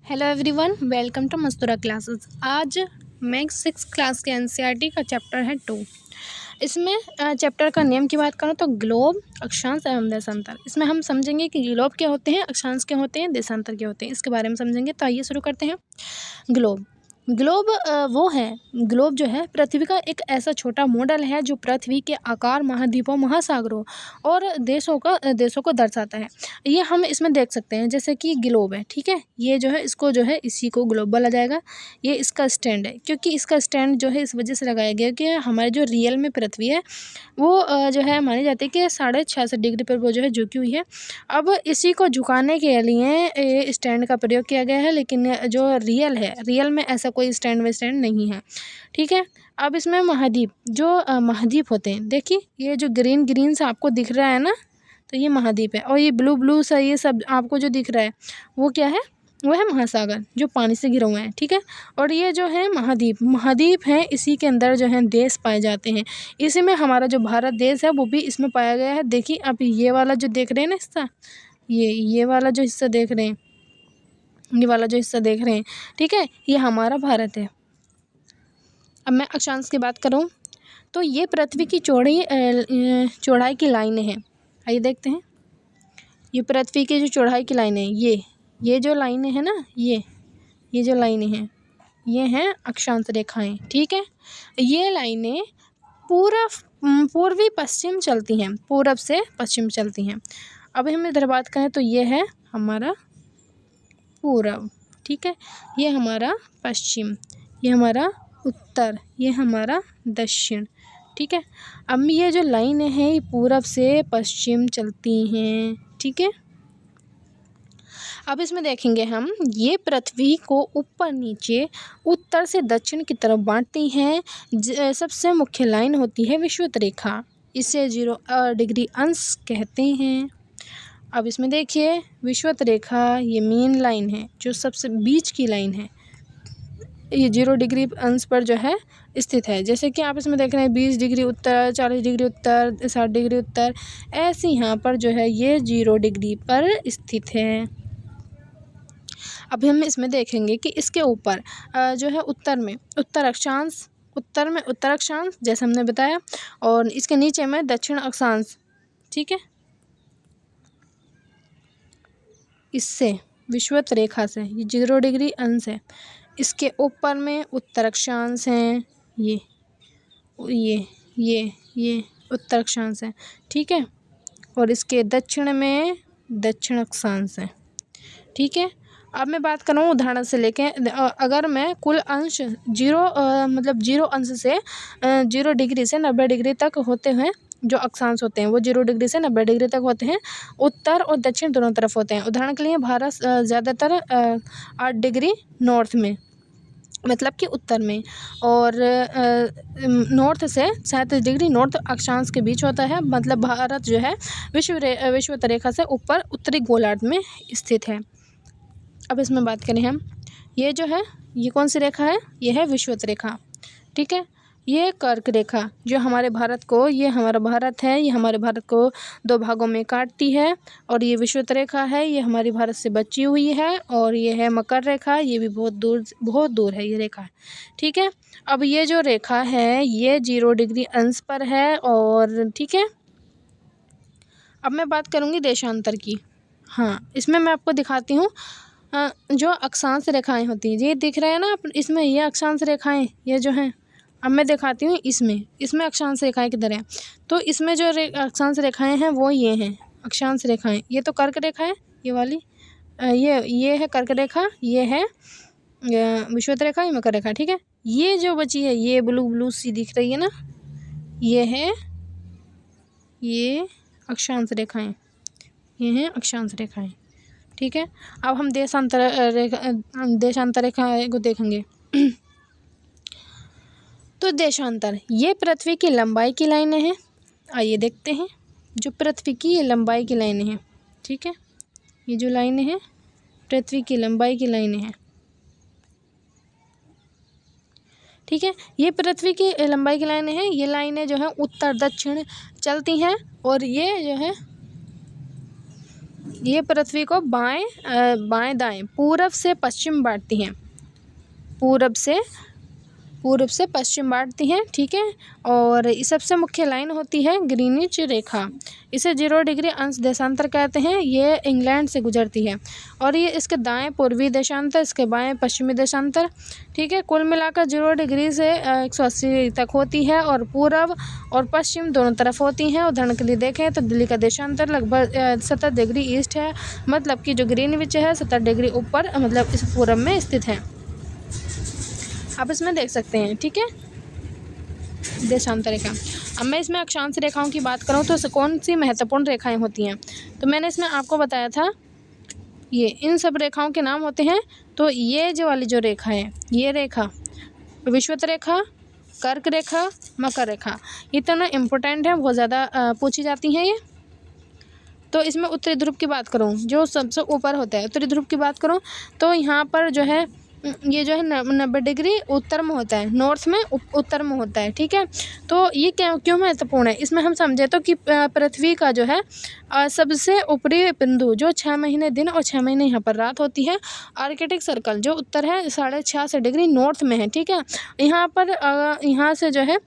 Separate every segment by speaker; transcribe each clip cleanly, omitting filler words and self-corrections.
Speaker 1: Hello everyone, welcome to Mastura classes. आज maths 6 class के NCERT का चैप्टर है 2। इसमें चैप्टर का नेम की बात करूँ तो ग्लोब, अक्षांश एवं देशांतर। इसमें हम समझेंगे कि ग्लोब क्या होते हैं, अक्षांश क्या होते हैं, देशांतर क्या होते हैं, इसके बारे में समझेंगे। तो आइए शुरू करते हैं। ग्लोब ग्लोब ग्लोब जो है पृथ्वी का एक ऐसा छोटा मॉडल है जो पृथ्वी के आकार, महाद्वीपों, महासागरों और देशों को दर्शाता है। ये हम इसमें देख सकते हैं, जैसे कि ग्लोब है, ठीक है। ये जो है इसको जो है इसी को ग्लोब बोला जाएगा। ये इसका स्टैंड है, क्योंकि इसका स्टैंड जो है इस वजह से लगाया गया कि हमारे जो रियल में पृथ्वी है वो जो है मानी जाती है कि 66.5 डिग्री पर वो जो है झुकी हुई है। अब इसी को झुकाने के लिए स्टैंड का प्रयोग किया गया है, लेकिन जो रियल में ऐसा कोई स्टैंड नहीं है, ठीक है। अब इसमें महाद्वीप होते हैं। देखिए ये जो ग्रीन ग्रीन सा आपको दिख रहा है ना, तो ये महाद्वीप है। और ये ब्लू ब्लू सा ये सब आपको जो दिख रहा है वो क्या है, वो है महासागर जो पानी से घिरे हुए हैं, ठीक है। और ये जो है महाद्वीप हैं, इसी के अंदर जो है देश पाए जाते हैं। इसी में हमारा जो भारत देश है वो भी इसमें पाया गया है। देखिए आप ये वाला जो देख रहे हैं ना हिस्सा, ये वाला जो हिस्सा देख रहे हैं, ये वाला जो हिस्सा देख रहे हैं, ठीक है, ये हमारा भारत है। अब मैं अक्षांश की बात करूँ तो ये पृथ्वी की चौड़ाई की लाइन है। आइए देखते हैं। ये पृथ्वी की जो चौड़ाई की लाइन है, ये जो लाइनें हैं ना, ये जो लाइनें हैं ये हैं अक्षांश रेखाएं, ठीक है। ये लाइनें पूर्वी पश्चिम चलती हैं, पूरब से पश्चिम चलती हैं। अब हम इधर बात करें तो ये है हमारा पूरब, ठीक है। ये हमारा पश्चिम, ये हमारा उत्तर, ये हमारा दक्षिण, ठीक है। अब ये जो लाइनें हैं ये पूरब से पश्चिम चलती हैं, ठीक है। अब इसमें देखेंगे हम, ये पृथ्वी को ऊपर नीचे उत्तर से दक्षिण की तरफ बांटती हैं। सबसे मुख्य लाइन होती है विषुवत रेखा, इसे 0 डिग्री अंश कहते हैं। अब इसमें देखिए विषुवत रेखा ये मेन लाइन है, जो सबसे बीच की लाइन है। ये 0 डिग्री अंश पर जो है स्थित है। जैसे कि आप इसमें देख रहे हैं 20 डिग्री उत्तर, 40 डिग्री उत्तर, 60 डिग्री उत्तर, ऐसे यहाँ पर जो है ये 0 डिग्री पर स्थित है। अभी हम इसमें देखेंगे कि इसके ऊपर जो है उत्तर में उत्तर अक्षांश जैसे हमने बताया, और इसके नीचे में दक्षिण अक्षांश, ठीक है। इससे विषुवत रेखा से ये 0 डिग्री अंश है। इसके ऊपर में उत्तर अक्षांश हैं, ये उत्तर अक्षांश है, ठीक है। और इसके दक्षिण में दक्षिण अक्षांश है, ठीक है। अब मैं बात कर रहा हूँ उदाहरण से लेके, अगर मैं कुल अंश 0 अंश से 0 डिग्री से 90 डिग्री तक होते हैं, जो अक्षांश होते हैं वो 0 डिग्री से 90 डिग्री तक होते हैं, उत्तर और दक्षिण दोनों तरफ होते हैं। उदाहरण के लिए भारत ज़्यादातर 8 डिग्री नॉर्थ में, मतलब कि उत्तर में, और नॉर्थ से 37 डिग्री नॉर्थ अक्षांश के बीच होता है। मतलब भारत जो है विषुवत रेखा से ऊपर उत्तरी गोलार्ध में स्थित है। अब इसमें बात करें हम, ये जो है ये कौन सी रेखा है, ये है विषुवत रेखा, ठीक है। ये कर्क रेखा जो हमारे भारत को, ये हमारा भारत है, ये हमारे भारत को 2 भागों में काटती है। और ये विषुवत रेखा है, ये हमारी भारत से बची हुई है। और ये है मकर रेखा, ये भी बहुत दूर है ये रेखा, ठीक है। अब ये जो रेखा है ये 0 डिग्री अंश पर है, और ठीक है। अब मैं बात करूँगी देशांतर की। हाँ, इसमें मैं आपको दिखाती हूँ जो अक्षांश रेखाएं होती हैं, ये दिख रहा है ना इसमें, ये अक्षांश रेखाएं ये जो हैं। अब मैं दिखाती हूँ इसमें अक्षांश रेखाएं किधर हैं। तो इसमें जो अक्षांश रेखाएं हैं वो ये हैं अक्षांश रेखाएं। ये तो कर्क रेखा है, ये वाली, ये है कर्क रेखा, ये है विषुवत रेखा, ये मकर रेखा, ठीक है। ये जो बची है ये ब्लू सी दिख रही है ना, ये अक्षांश रेखाएं, ये हैं अक्षांश रेखाएं, ठीक है। अब हम देशांतर रेखा को देखेंगे। तो देशांतर ये पृथ्वी की लंबाई की लाइनें हैं। आइए देखते हैं, जो पृथ्वी की लंबाई की लाइनें हैं, ठीक है। ये जो लाइनें हैं पृथ्वी की लंबाई की लाइनें हैं, ठीक है। ये पृथ्वी की लंबाई की लाइनें हैं। ये लाइनें जो है उत्तर दक्षिण चलती हैं, और ये जो है ये पृथ्वी को बाएं दाएं पूरब से पश्चिम बांटती हैं, पूरब से पश्चिम बांटती हैं, ठीक है। और इस सबसे मुख्य लाइन होती है ग्रीनिच रेखा, इसे 0 डिग्री अंश देशांतर कहते हैं। ये इंग्लैंड से गुजरती है और ये इसके दाएं पूर्वी देशांतर, इसके बाएं पश्चिमी देशांतर, ठीक है। कुल मिलाकर 0 डिग्री से 180 तक होती है और पूरब और पश्चिम दोनों तरफ होती हैं। उदाहरण के लिए देखें तो दिल्ली का देशांतर लगभग 70 डिग्री ईस्ट है, मतलब कि जो ग्रीनविच है 70 डिग्री ऊपर, मतलब इस पूरब में स्थित है। आप इसमें देख सकते हैं, ठीक है, देशांतर रेखा। अब मैं इसमें अक्षांश रेखाओं की बात करूं तो कौन सी महत्वपूर्ण रेखाएं होती हैं, तो मैंने इसमें आपको बताया था ये इन सब रेखाओं के नाम होते हैं। तो ये जो वाली जो रेखा है, ये रेखा विषुवत रेखा, कर्क रेखा, मकर रेखा, ये दोनों इम्पोर्टेंट है, बहुत ज़्यादा पूछी जाती हैं ये। तो इसमें उत्तरी ध्रुव की बात करूं, जो सबसे ऊपर होता है, उत्तरी ध्रुव की बात करूं तो यहाँ पर जो है ये जो है 90 डिग्री उत्तर में होता है, नॉर्थ में उत्तर में होता है, ठीक है। तो ये क्यों महत्वपूर्ण है, इसमें हम समझे तो कि पृथ्वी का जो है सबसे ऊपरी बिंदु जो 6 महीने दिन और 6 महीने यहाँ पर रात होती है, आर्कटिक सर्कल जो उत्तर है 66.5 डिग्री नॉर्थ में है, ठीक है। यहाँ पर यहाँ से जो है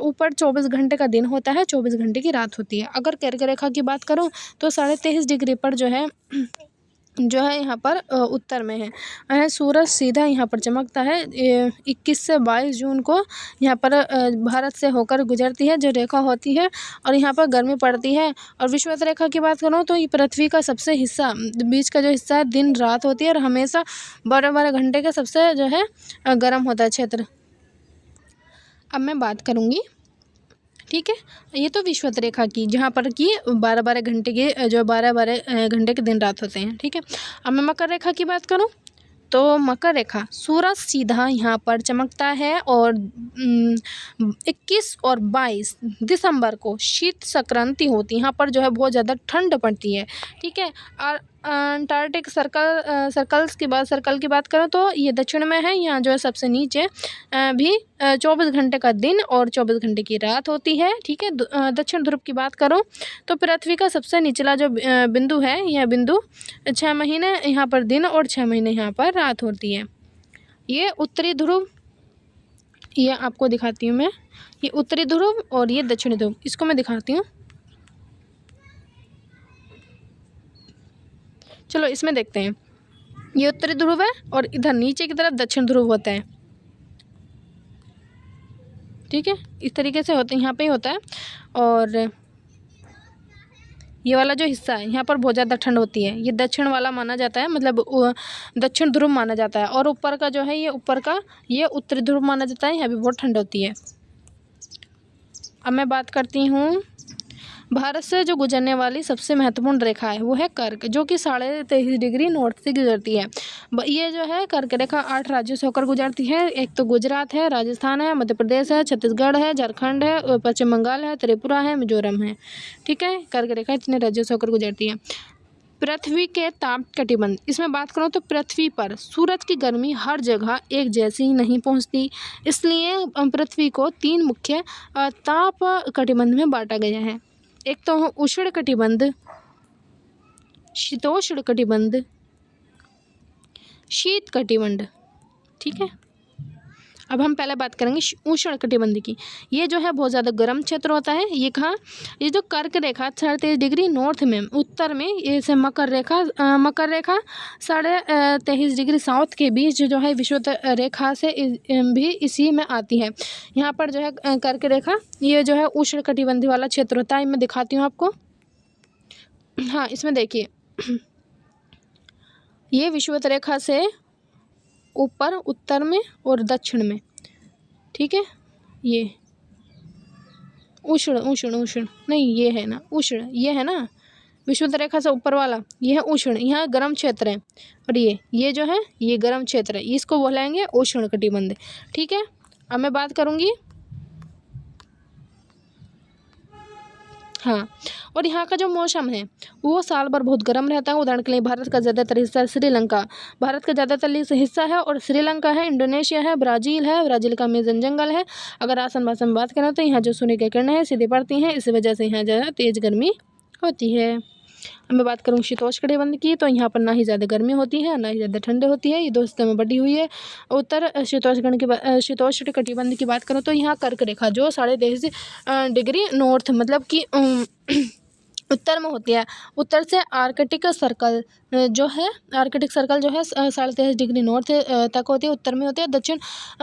Speaker 1: ऊपर 24 घंटे का दिन होता है, 24 घंटे की रात होती है। अगर कर्क रेखा की बात करूँ तो 23.5 डिग्री पर जो है यहाँ पर उत्तर में है सूरज सीधा यहाँ पर चमकता है। 21 से 22 जून को यहाँ पर भारत से होकर गुजरती है जो रेखा होती है, और यहाँ पर गर्मी पड़ती है। और विषुवत रेखा की बात करूँ तो ये पृथ्वी का सबसे हिस्सा, बीच का जो हिस्सा है दिन रात होती है और हमेशा 12-12 घंटे का सबसे जो है गर्म होता है क्षेत्र। अब मैं बात करूँगी, ठीक है, ये तो विषुवत रेखा की, जहाँ पर कि 12-12 घंटे के जो 12-12 घंटे के दिन रात होते हैं, ठीक है। अब मैं मकर रेखा की बात करूँ तो मकर रेखा सूरज सीधा यहाँ पर चमकता है और 21 और 22 दिसंबर को शीत संक्रांति होती है। यहाँ पर जो है बहुत ज़्यादा ठंड पड़ती है, ठीक है। और अंटार्कटिक सर्कल की बात करें तो ये दक्षिण में है, यहाँ जो है सबसे नीचे भी 24 घंटे का दिन और 24 घंटे की रात होती है, ठीक है। दक्षिण ध्रुव की बात करूँ तो पृथ्वी का सबसे निचला जो बिंदु है, यह बिंदु 6 महीने यहाँ पर दिन और 6 महीने यहाँ पर रात होती है। ये उत्तरी ध्रुव, ये आपको दिखाती हूँ मैं, ये उत्तरी ध्रुव और ये दक्षिणी ध्रुव, इसको मैं दिखाती हूँ। चलो इसमें देखते हैं, ये उत्तरी ध्रुव है और इधर नीचे की तरफ दक्षिण ध्रुव होता है, ठीक है। इस तरीके से होते हैं, यहाँ पे ही होता है। और ये वाला जो हिस्सा है यहाँ पर बहुत ज़्यादा ठंड होती है, ये दक्षिण वाला माना जाता है, मतलब दक्षिण ध्रुव माना जाता है। और ऊपर का जो है ये ऊपर का ये उत्तरी ध्रुव माना जाता है, यहाँ भी बहुत ठंड होती है। अब मैं बात करती हूँ भारत से जो गुजरने वाली सबसे महत्वपूर्ण रेखा है वो है कर्क, जो कि 23.5 डिग्री नॉर्थ से गुजरती है। ये जो है कर्क रेखा 8 राज्यों से होकर गुजरती है। एक तो गुजरात है, राजस्थान है, मध्य प्रदेश है, छत्तीसगढ़ है, झारखंड है, पश्चिम बंगाल है, त्रिपुरा है, मिजोरम है, ठीक है। कर्क रेखा इतने राज्यों से होकर गुजरती है। पृथ्वी के ताप कटिबंध, इसमें बात करूँ तो पृथ्वी पर सूरज की गर्मी हर जगह एक जैसी ही नहीं पहुँचती, इसलिए पृथ्वी को 3 मुख्य ताप कटिबंध में बांटा गया है। एक तो उष्ण कटिबंध, शीतोष्ण कटिबंध, शीत कटिबंध, ठीक है। अब हम पहले बात करेंगे उष्ण कटिबंध की। ये जो है बहुत ज़्यादा गर्म क्षेत्र होता है। ये कहाँ, ये जो कर्क रेखा 23 डिग्री नॉर्थ में उत्तर में, ये से मकर रेखा 23.5 डिग्री साउथ के बीच जो है विषुवत रेखा से भी इसी में आती है। यहाँ पर जो है कर्क रेखा, ये जो है उष्ण कटिबंधी वाला क्षेत्र होता है। मैं दिखाती हूँ आपको, हाँ इसमें देखिए, ये विषुवत रेखा से ऊपर उत्तर में और दक्षिण में, ठीक है। ये उष्ण नहीं, ये है ना उष्ण, ये है ना विषुवत रेखा से ऊपर वाला, ये है उष्ण, यहाँ गर्म क्षेत्र है। और ये जो है ये गर्म क्षेत्र है, इसको बोलेंगे उष्ण कटिबंध, ठीक है। अब मैं बात करूँगी, हाँ, और यहाँ का जो मौसम है वो साल भर बहुत गर्म रहता है। उदाहरण के लिए भारत का ज़्यादातर हिस्सा श्रीलंका, भारत का ज़्यादातर हिस्सा है, और श्रीलंका है, इंडोनेशिया है, ब्राज़ील है, ब्राज़ील का अमेज़न जंगल है। अगर आसान भाषा में बात करें तो यहाँ जो सूर्य की किरणें हैं सीधे पड़ती हैं, इस वजह से यहाँ ज़्यादा तेज़ गर्मी होती है। अब मैं बात करूँ शीतोष्ण कटिबंध की, तो यहाँ पर ना ही ज़्यादा गर्मी होती है ना ही ज़्यादा ठंडी होती है, ये दो हिस्सों में बटी हुई है। उत्तर शीतोष्ण कटिबंध की बात करूँ तो यहाँ कर्क रेखा जो 23.5 डिग्री नॉर्थ मतलब कि उत्तर में होती है। उत्तर से आर्कटिक सर्कल जो है 23.5 डिग्री नॉर्थ तक होती है, उत्तर में होती है। दक्षिण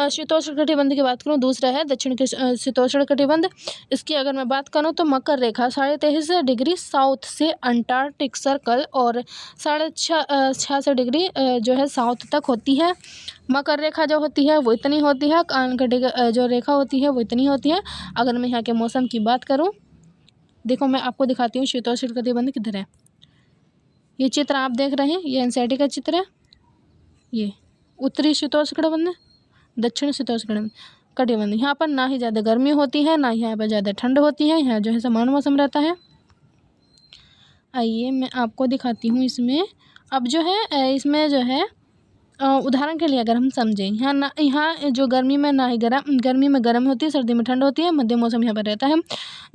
Speaker 1: शीतोष्ण कटिबंध की बात करूँ, दूसरा है दक्षिण के शीतोष्ण कटिबंध। इसकी अगर मैं बात करूँ तो मकर रेखा 23.5 डिग्री साउथ से अंटार्कटिक सर्कल और 66 डिग्री जो है साउथ तक होती है। मकर रेखा जो होती है वो इतनी होती है, आर्कटिक जो रेखा होती है वो इतनी होती है। अगर मैं यहाँ के मौसम की बात करूँ, देखो मैं आपको दिखाती हूँ शीतोष्ण कटिबंध किधर है। ये चित्र आप देख रहे हैं, ये एनसीईआरटी का चित्र है। ये उत्तरी शीतोष्ण कटिबंध, दक्षिण शीतोष्ण कटिबंध। यहाँ पर ना ही ज़्यादा गर्मी होती है ना ही यहाँ पर ज़्यादा ठंड होती है, यहाँ जो है समान मौसम रहता है। आइए मैं आपको दिखाती हूँ इसमें। अब जो है इसमें जो है उदाहरण के लिए अगर हम समझें, यहाँ जो गर्मी में ना ही गर्मी में गर्म होती है, सर्दी में ठंड होती है, मध्यम मौसम यहाँ पर रहता है।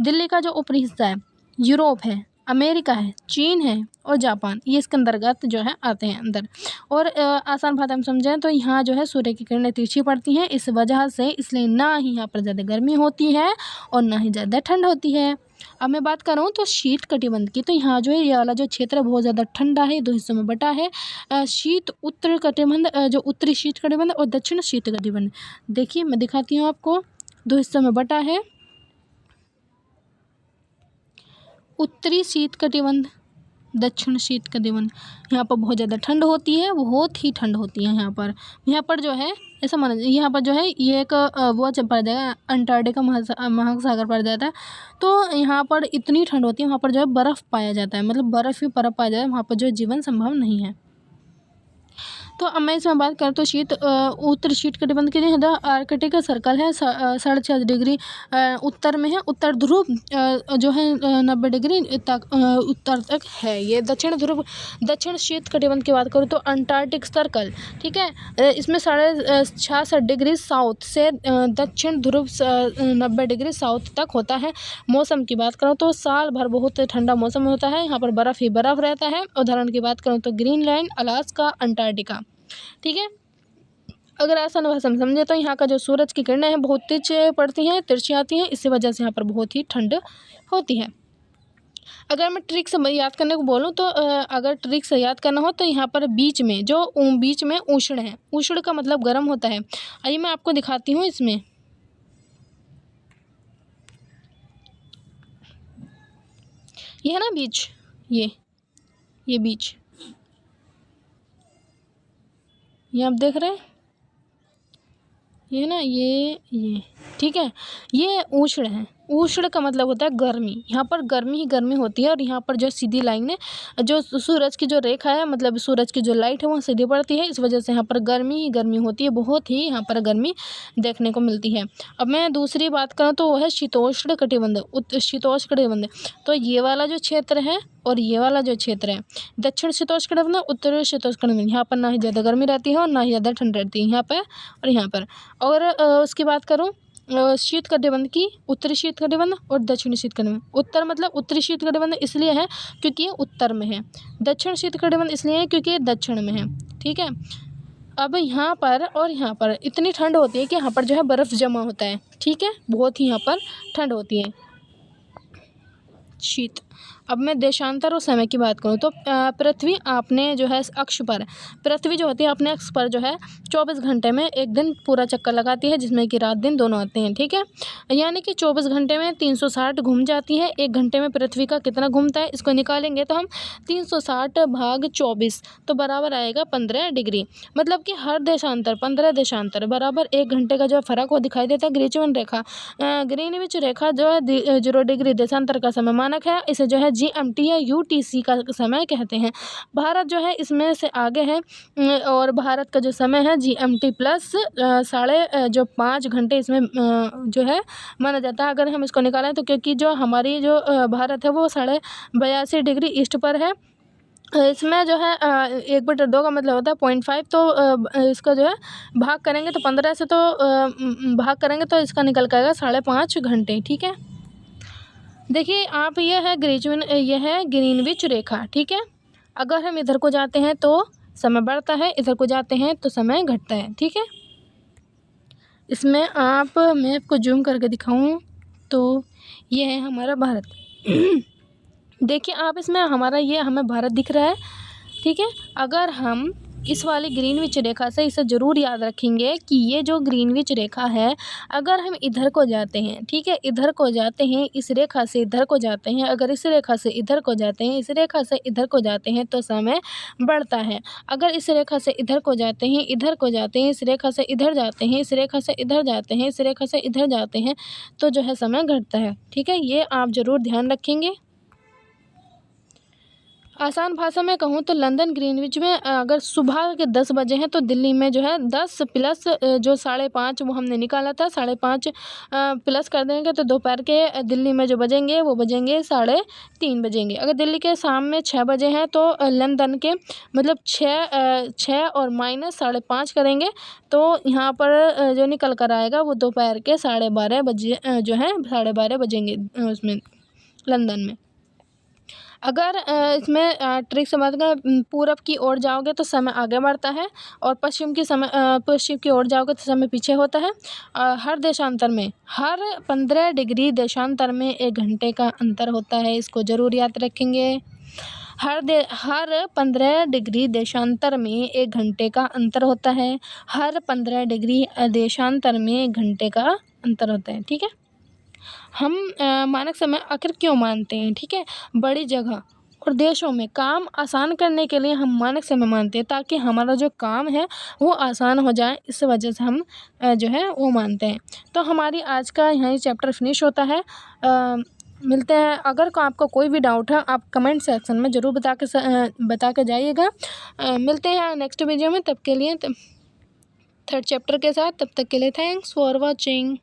Speaker 1: दिल्ली का जो ऊपरी हिस्सा है यूरोप है, अमेरिका है, चीन है और जापान, ये इसके अंतर्गत जो है आते हैं अंदर। और आसान भाषा में समझें तो यहाँ जो है सूर्य की किरणें तिरछी पड़ती हैं, इस वजह से इसलिए ना ही यहाँ पर ज़्यादा गर्मी होती है और ना ही ज़्यादा ठंड होती है। अब मैं बात कर रहा हूँ तो शीत कटिबंध की, तो यहाँ जो है ये वाला जो क्षेत्र है बहुत ज़्यादा ठंडा है, दो हिस्सों में बटा है। शीत उत्तर कटिबंध जो उत्तरी शीत कटिबंध और दक्षिण शीत कटिबंध। देखिए मैं दिखाती हूँ आपको, दो हिस्सों में बटा है। उत्तरी शीत कटिबंध, दक्षिण शीत कटिबंध। यहाँ पर बहुत ज़्यादा ठंड होती है, बहुत ही ठंड होती है यहाँ पर जो है ऐसा माना जाए, यहाँ पर जो है ये एक वो पड़ जाएगा अंटार्कटिका महासागर पड़ जाता है। तो यहाँ पर इतनी ठंड होती है, वहाँ पर जो है बर्फ़ पाया जाता है, मतलब बर्फ़ ही बर्फ़ पाया जाता है, वहाँ पर जो है जीवन संभव नहीं है। तो अब मैं इसमें बात करूँ तो उत्तर शीत कटिबंध के लिए आर्कटिक सर्कल है 66 डिग्री उत्तर में है। उत्तर ध्रुव जो है 90 डिग्री तक उत्तर तक है। ये दक्षिण शीत कटिबंध की बात करूँ तो अंटार्कटिक सर्कल, ठीक है, इसमें 66 डिग्री साउथ से दक्षिण ध्रुव 90 डिग्री साउथ तक होता है। मौसम की बात करूँ तो साल भर बहुत ठंडा मौसम होता है, यहाँ पर बर्फ़ ही बर्फ़ रहता है। उदाहरण की बात करूँ तो ग्रीनलैंड, अलास्का, अंटार्कटिका, ठीक है। अगर आसान भाषा में समझे तो यहाँ का जो सूरज की किरणें हैं बहुत तेज पड़ती हैं, तिरछी आती हैं, इसी वजह से यहाँ पर बहुत ही ठंड होती है। अगर मैं ट्रिक से याद करने को बोलूँ तो अगर ट्रिक से याद करना हो तो यहाँ पर बीच में उष्ण है, उष्ण का मतलब गर्म होता है। आइए मैं आपको दिखाती हूँ इसमें। ये है ना बीच, ये बीच, ये आप देख रहे हैं, ये ना ये ठीक है, ये उष्ण है। उष्ण का मतलब होता है गर्मी, यहाँ पर गर्मी ही गर्मी होती है। और यहाँ पर जो सीधी लाइन है, जो सूरज की जो रेखा है, मतलब सूरज की जो लाइट है वो सीधी पड़ती है, इस वजह से यहाँ पर गर्मी ही गर्मी होती है, बहुत ही यहाँ पर गर्मी देखने को मिलती है। अब मैं दूसरी बात करूँ तो वो है शीतोष्ण कटिबंध, शीतोष्ण कटिबंध। तो ये वाला जो क्षेत्र है और ये वाला जो क्षेत्र है दक्षिण शीतोष्ण कटिबंध, उत्तर शीतोष्ण कटिबंध। यहाँ पर ना ही ज़्यादा गर्मी रहती है और ना ही ज़्यादा ठंड रहती है यहाँ पर और यहाँ पर। और उसकी बात करूँ शीत कटिबंध की, उत्तरी शीत कटिबंध और दक्षिणी शीत कटिबंध। उत्तर मतलब उत्तरी शीत कटिबंध इसलिए है क्योंकि ये उत्तर में है, दक्षिण शीत कटिबंध इसलिए है क्योंकि ये दक्षिण में है, ठीक है। अब यहाँ पर और यहाँ पर इतनी ठंड होती है कि यहाँ पर जो है बर्फ़ जमा होता है, ठीक है, बहुत ही यहाँ पर ठंड होती है। शीत। अब मैं देशांतर और समय की बात करूँ तो पृथ्वी आपने जो है अक्ष पर, पृथ्वी जो होती है अपने अक्ष पर जो है 24 घंटे में एक दिन पूरा चक्कर लगाती है, जिसमें कि रात दिन दोनों आते हैं, ठीक है। यानी कि 24 घंटे में 360 घूम जाती है। एक घंटे में पृथ्वी का कितना घूमता है इसको निकालेंगे तो हम 360 भाग 24 तो बराबर आएगा 15 डिग्री। मतलब कि हर देशांतर 15 देशांतर बराबर 1 घंटे का जो फ़र्क वो दिखाई देता है। ग्रीनविच रेखा, ग्रीनविच रेखा जो है 0 डिग्री देशांतर का समय मानक है, इसे जो है GMT या UTC का समय कहते हैं। भारत जो है इसमें से आगे है और भारत का जो समय है GMT प्लस 5.5 घंटे इसमें जो है माना जाता है। अगर हम इसको निकालें तो क्योंकि जो हमारी जो भारत है वो 82.5 डिग्री ईस्ट पर है, इसमें जो है 1/2 का मतलब होता है 0.5, तो इसका जो है भाग करेंगे तो 15 से तो भाग करेंगे तो इसका निकल के आएगा 5.5 घंटे, ठीक है। देखिए आप, यह है ग्रीनविच रेखा, ठीक है। अगर हम इधर को जाते हैं तो समय बढ़ता है, इधर को जाते हैं तो समय घटता है, ठीक है। इसमें आप, मैं आपको जूम करके दिखाऊं तो ये है हमारा भारत। देखिए आप, इसमें हमें भारत दिख रहा है, ठीक है। अगर हम इस वाली ग्रीनविच रेखा से इसे ज़रूर याद रखेंगे कि ये जो ग्रीनविच रेखा है, अगर हम इधर को जाते हैं, ठीक है, इधर को जाते हैं, इस रेखा से इधर को जाते हैं, अगर इस रेखा से इधर को जाते हैं, इस रेखा से इधर को जाते हैं तो समय बढ़ता है। अगर इस रेखा से इधर को जाते हैं, इधर को जाते हैं, इस रेखा से इधर जाते हैं, इस रेखा से इधर जाते हैं, इस रेखा से इधर जाते हैं तो जो है समय घटता है, ठीक है। ये आप ज़रूर ध्यान रखेंगे। आसान भाषा में कहूँ तो लंदन ग्रीनविच में अगर सुबह के 10 बजे हैं तो दिल्ली में जो है 10 प्लस जो 5:30 वो हमने निकाला था, 5:30 प्लस कर देंगे तो दोपहर के दिल्ली में जो बजेंगे वो बजेंगे 3:30 बजेंगे। अगर दिल्ली के शाम में 6 बजे हैं तो लंदन के मतलब 6 और माइनस 5:30 करेंगे तो यहाँ पर जो निकल कर आएगा वो दोपहर के 12:30 बजे जो है 12:30 बजेंगे उसमें लंदन में। अगर इसमें ट्रिक समझना, पूरब की ओर जाओगे तो समय आगे बढ़ता है और पश्चिम की ओर जाओगे तो समय पीछे होता है। हर 15 डिग्री देशांतर में 1 घंटे का अंतर होता है, इसको ज़रूर याद रखेंगे। हर 15 डिग्री देशांतर में 1 घंटे का अंतर होता है। हर 15 डिग्री देशांतर में 1 घंटे का अंतर होता है, ठीक है। हम मानक समय आखिर क्यों मानते हैं, ठीक है। बड़ी जगह और देशों में काम आसान करने के लिए हम मानक समय मानते हैं ताकि हमारा जो काम है वो आसान हो जाए, इस वजह से हम जो है वो मानते हैं। तो हमारी आज का यहीं चैप्टर फिनिश होता है। मिलते हैं, अगर आपको कोई भी डाउट है आप कमेंट सेक्शन में ज़रूर बता के जाइएगा। मिलते हैं नेक्स्ट वीडियो में, तब के लिए 3rd चैप्टर के साथ। तब तक के लिए थैंक्स फॉर वॉचिंग।